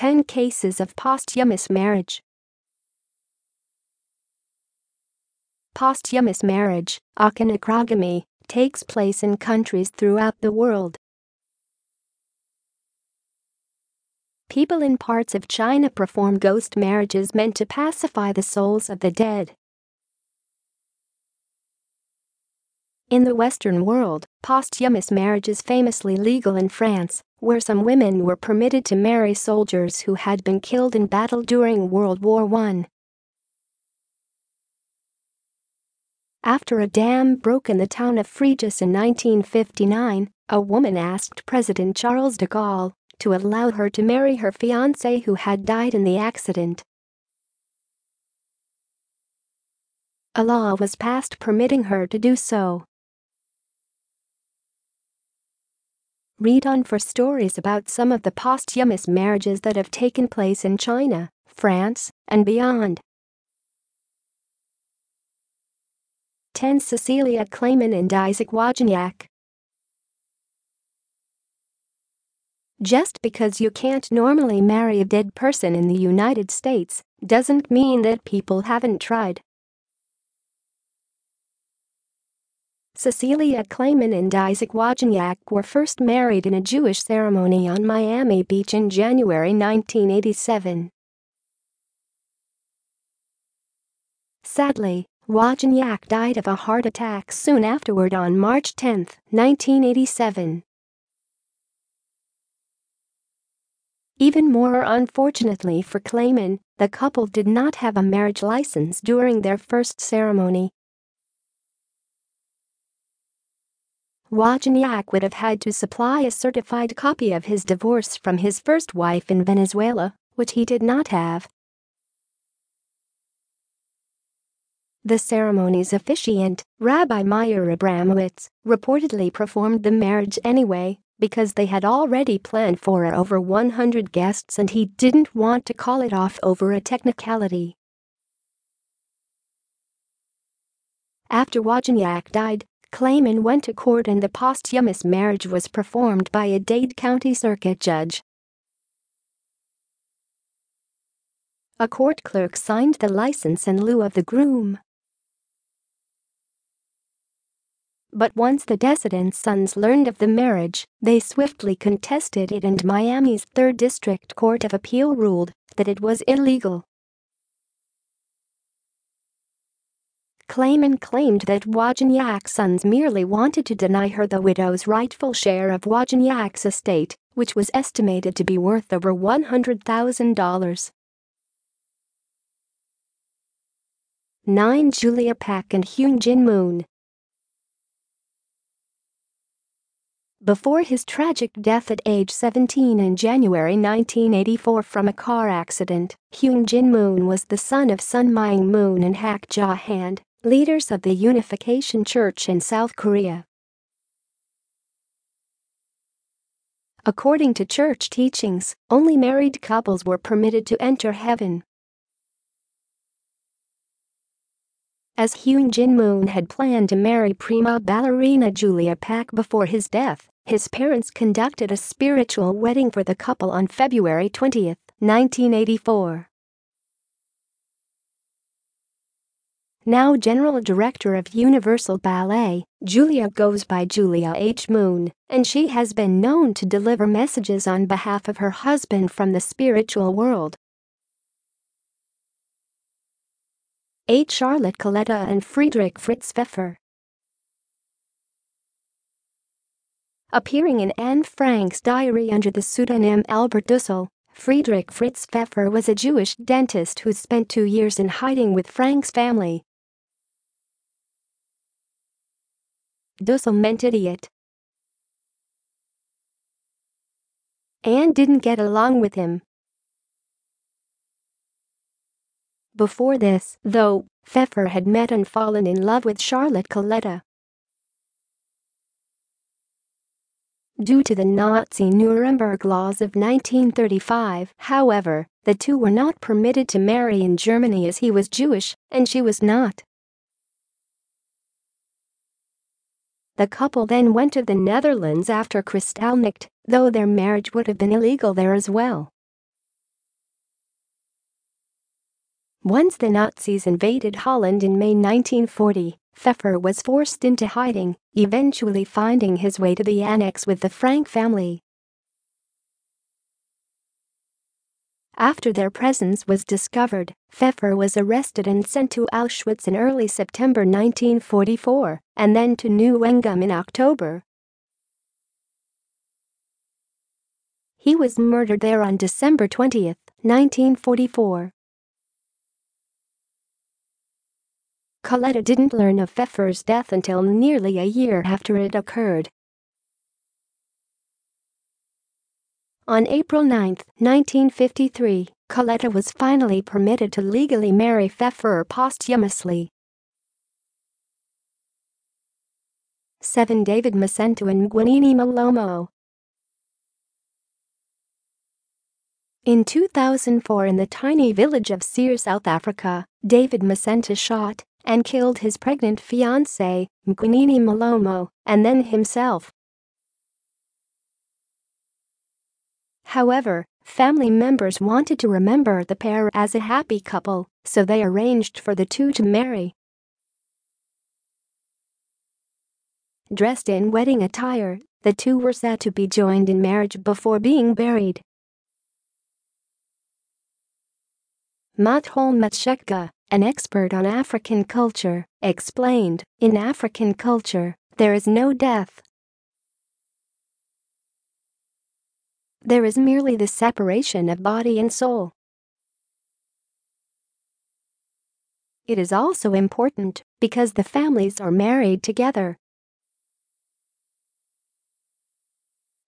10 cases of posthumous marriage. Posthumous marriage, aka necrogamy, takes place in countries throughout the world. People in parts of China perform ghost marriages meant to pacify the souls of the dead. In the Western world, posthumous marriage is famously legal in France, where some women were permitted to marry soldiers who had been killed in battle during World War I. After a dam broke in the town of Frejus in 1959, a woman asked President Charles de Gaulle to allow her to marry her fiance who had died in the accident. A law was passed permitting her to do so. Read on for stories about some of the posthumous marriages that have taken place in China, France, and beyond. 10. Cecilia Clayman and Isaac Wozniak. Just because you can't normally marry a dead person in the United States doesn't mean that people haven't tried. Cecilia Clayman and Isaac Wozniak were first married in a Jewish ceremony on Miami Beach in January 1987. Sadly, Wozniak died of a heart attack soon afterward on March 10, 1987. Even more unfortunately for Clayman, the couple did not have a marriage license during their first ceremony. Wozniak would have had to supply a certified copy of his divorce from his first wife in Venezuela, which he did not have. The ceremony's officiant, Rabbi Meir Abramowitz, reportedly performed the marriage anyway because they had already planned for over 100 guests and he didn't want to call it off over a technicality. After Wozniak died, Clayman went to court and the posthumous marriage was performed by a Dade County Circuit judge. A court clerk signed the license in lieu of the groom. But once the decedent's sons learned of the marriage, they swiftly contested it and Miami's 3rd District Court of Appeal ruled that it was illegal. Clayman claimed that Wozniak's sons merely wanted to deny her the widow's rightful share of Wozniak's estate, which was estimated to be worth over $100,000. 9. Julia Pak and Heung Jin Moon. Before his tragic death at age 17 in January 1984 from a car accident, Heung Jin Moon was the son of Sun Myung Moon and Hak Ja Han, leaders of the Unification Church in South Korea. According to church teachings, only married couples were permitted to enter heaven. As Heung Jin Moon had planned to marry prima ballerina Julia Pak before his death, his parents conducted a spiritual wedding for the couple on February 20, 1984. Now General Director of Universal Ballet, Julia goes by Julia H. Moon, and she has been known to deliver messages on behalf of her husband from the spiritual world. 8. Charlotte Coletta and Friedrich Fritz Pfeffer. Appearing in Anne Frank's diary under the pseudonym Albert Dussel, Friedrich Fritz Pfeffer was a Jewish dentist who spent 2 years in hiding with Frank's family. Dussel meant idiot. Anne didn't get along with him. Before this, though, Pfeffer had met and fallen in love with Charlotte Coletta. Due to the Nazi Nuremberg laws of 1935, however, the two were not permitted to marry in Germany as he was Jewish and she was not. The couple then went to the Netherlands after Kristallnacht, though their marriage would have been illegal there as well. Once the Nazis invaded Holland in May 1940, Pfeffer was forced into hiding, eventually finding his way to the annex with the Frank family. After their presence was discovered, Pfeffer was arrested and sent to Auschwitz in early September 1944, and then to Heung in October. He was murdered there on December 20, 1944. Coletta didn't learn of Pfeffer's death until nearly a year after it occurred. On April 9, 1953, Coletta was finally permitted to legally marry Pfeffer posthumously. 7. David Macento and Mgwanini Malomo. In 2004, in the tiny village of Seer, South Africa, David Macento shot and killed his pregnant fiancée, Mgwanini Malomo, and then himself. However, family members wanted to remember the pair as a happy couple, so they arranged for the two to marry. Dressed in wedding attire, the two were said to be joined in marriage before being buried. Mathol Matshekga, an expert on African culture, explained, "In African culture, there is no death. There is merely the separation of body and soul. It is also important because the families are married together."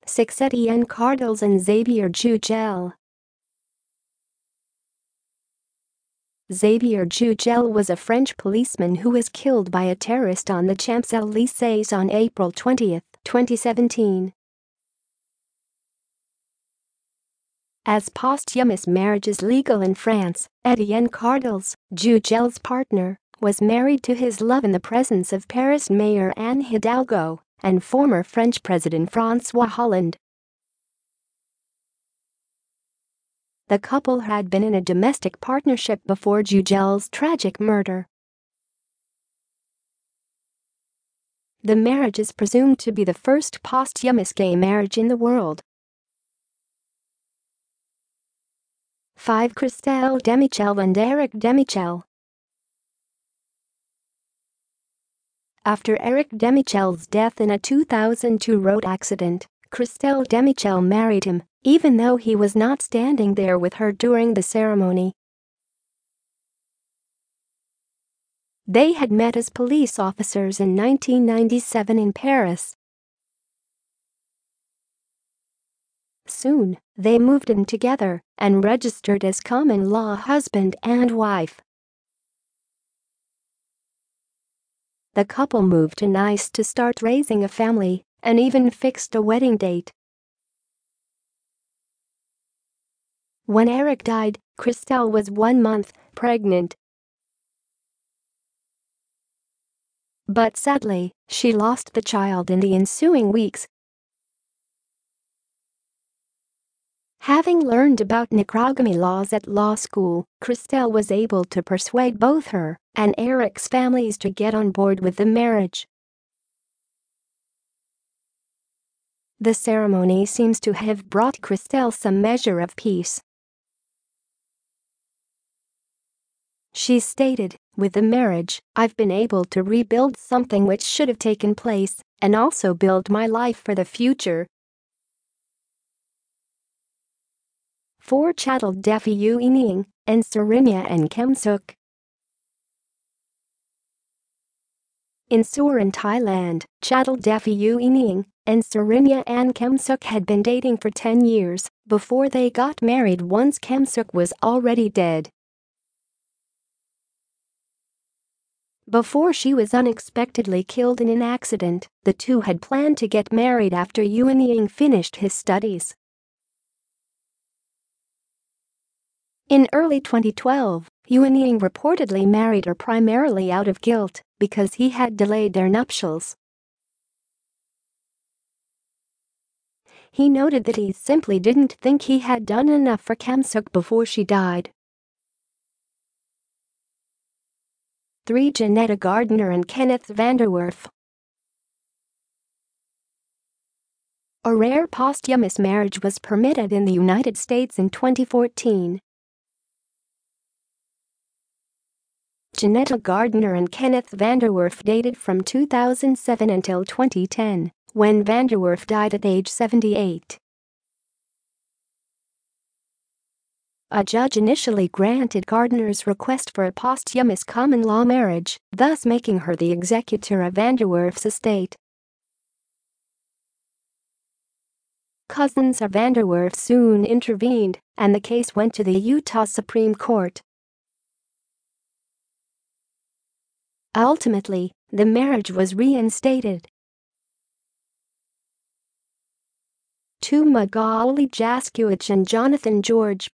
6. Etienne Cardles and Xavier Jugel. Xavier Jugel was a French policeman who was killed by a terrorist on the Champs-Élysées on April 20, 2017. As posthumous marriage is legal in France, Etienne Cardles, Jugel's partner, was married to his love in the presence of Paris Mayor Anne Hidalgo and former French President François Hollande. The couple had been in a domestic partnership before Jugel's tragic murder. The marriage is presumed to be the first posthumous gay marriage in the world. 5. Christelle Demichel and Eric Demichel. After Eric Demichel's death in a 2002 road accident, Christelle Demichel married him, even though he was not standing there with her during the ceremony. They had met as police officers in 1997 in Paris. Soon, they moved in together and registered as common-law husband and wife. The couple moved to Nice to start raising a family and even fixed a wedding date. When Eric died, Christelle was 1 month pregnant. But sadly, she lost the child in the ensuing weeks. Having learned about necrogamy laws at law school, Christelle was able to persuade both her and Eric's families to get on board with the marriage. The ceremony seems to have brought Christelle some measure of peace. She stated, "With the marriage, I've been able to rebuild something which should have taken place and also build my life for the future." 4. Chattel Defi Uining and Surinya and Kemsuk. In Surin, Thailand, Chattel Defi Uining and Surinya and Kemsuk had been dating for 10 years before they got married once Kemsuk was already dead. Before she was unexpectedly killed in an accident, the two had planned to get married after Uining finished his studies. In early 2012, Uining reportedly married her primarily out of guilt because he had delayed their nuptials. He noted that he simply didn't think he had done enough for Kemsuk before she died. 3. Janetta Gardner and Kenneth Vanderwerf. A rare posthumous marriage was permitted in the United States in 2014. Janetta Gardner and Kenneth Vanderwerf dated from 2007 until 2010, when Vanderwerf died at age 78. A judge initially granted Gardner's request for a posthumous common-law marriage, thus making her the executor of Vanderwerf's estate. Cousins of Vanderwerf soon intervened, and the case went to the Utah Supreme Court. Ultimately, the marriage was reinstated. 2. Magali Jaskiewicz and Jonathan George.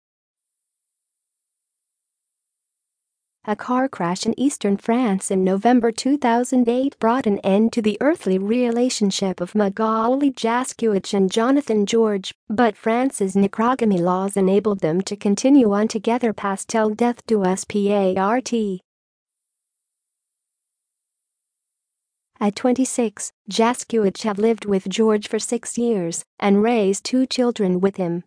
A car crash in eastern France in November 2008 brought an end to the earthly relationship of Magali Jaskiewicz and Jonathan George, but France's necrogamy laws enabled them to continue on together past till death do us part. At 26, Jaskiewicz had lived with George for 6 years and raised 2 children with him.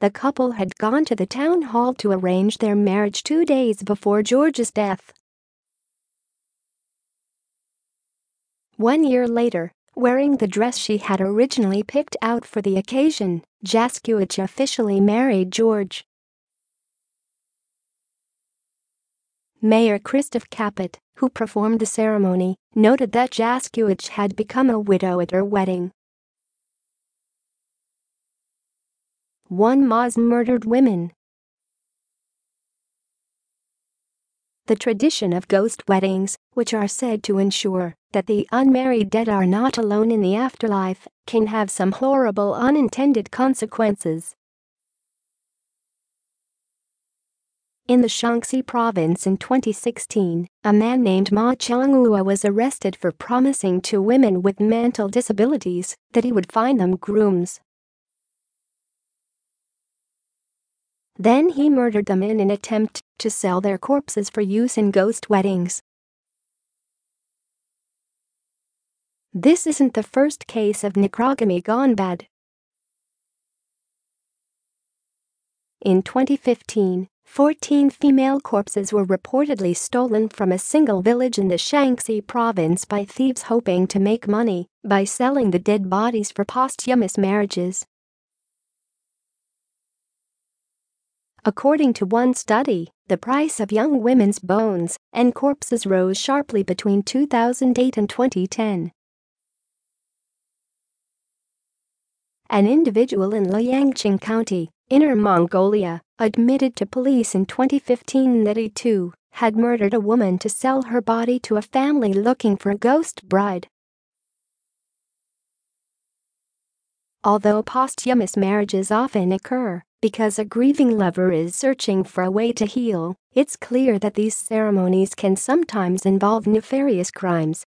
The couple had gone to the town hall to arrange their marriage 2 days before George's death. 1 year later, wearing the dress she had originally picked out for the occasion, Jaskiewicz officially married George. Mayor Christophe Capet, who performed the ceremony, noted that Jaskiewicz had become a widow at her wedding. 1. Moz murdered women. The tradition of ghost weddings, which are said to ensure that the unmarried dead are not alone in the afterlife, can have some horrible unintended consequences. In the Shanxi province in 2016, a man named Ma Chenghua was arrested for promising to women with mental disabilities that he would find them grooms. Then he murdered them in an attempt to sell their corpses for use in ghost weddings. This isn't the first case of necrogamy gone bad. In 2015, 14 female corpses were reportedly stolen from a single village in the Shanxi province by thieves hoping to make money by selling the dead bodies for posthumous marriages. According to one study, the price of young women's bones and corpses rose sharply between 2008 and 2010. An individual in Liangqing County, Inner Mongolia, admitted to police in 2015 that he too had murdered a woman to sell her body to a family looking for a ghost bride. Although posthumous marriages often occur because a grieving lover is searching for a way to heal, it's clear that these ceremonies can sometimes involve nefarious crimes